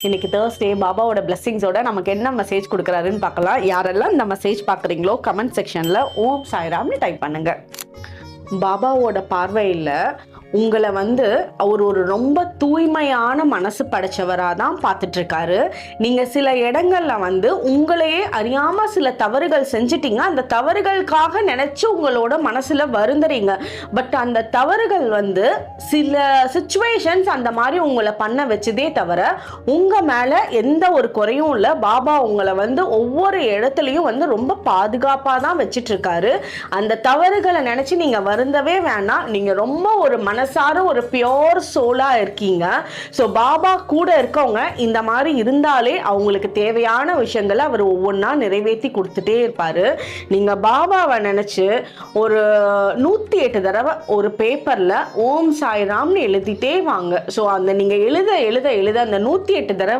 இன்னைக்கு தேர்ஸ்டே பாபாவோட பிளெஸிங்ஸோட நமக்கு என்ன மெசேஜ் கொடுக்குறாருன்னு பார்க்கலாம். யாரெல்லாம் இந்த மெசேஜ் பார்க்குறீங்களோ கமெண்ட் செக்ஷனில் ஓம் சாய்ராம்னு டைப் பண்ணுங்க. பாபாவோட பார்வையில் உங்களை அவர் ஒரு ரொம்ப தூய்மையான மனசு படைச்சவராக தான் பார்த்துட்டு இருக்காரு. நீங்கள் சில இடங்கள்ல உங்களையே அறியாமல் சில தவறுகள் செஞ்சிட்டீங்க. அந்த தவறுகளுக்காக நினச்சி உங்களோட மனசில் வருந்துறீங்க. பட் அந்த தவறுகள் சில சுச்சுவேஷன்ஸ் அந்த மாதிரி உங்களை பண்ண வச்சதே தவிர உங்கள் மேலே எந்த ஒரு குறையும் இல்லை. பாபா உங்களை ஒவ்வொரு இடத்துலையும் ரொம்ப பாதுகாப்பாக தான் வச்சிட்டு இருக்காரு. அந்த தவறுகளை நினச்சி நீங்கள் வருந்தவே வேணாம். நீங்கள் ரொம்ப ஒரு மனசார ஒரு பியோர் சோலா இருக்கீங்க. ஸோ பாபா கூட இருக்கவங்க இந்த மாதிரி இருந்தாலே அவங்களுக்கு தேவையான விஷயங்களை அவர் ஒவ்வொன்றா நிறைவேற்றி கொடுத்துட்டே இருப்பாரு. நீங்க பாபாவை நினைச்சு ஒரு 108 தடவை ஒரு பேப்பர்ல ஓம் சாய்ராம்னு எழுதிட்டே வாங்க. ஸோ அந்த நீங்க எழுத எழுத எழுத அந்த 108 தடவை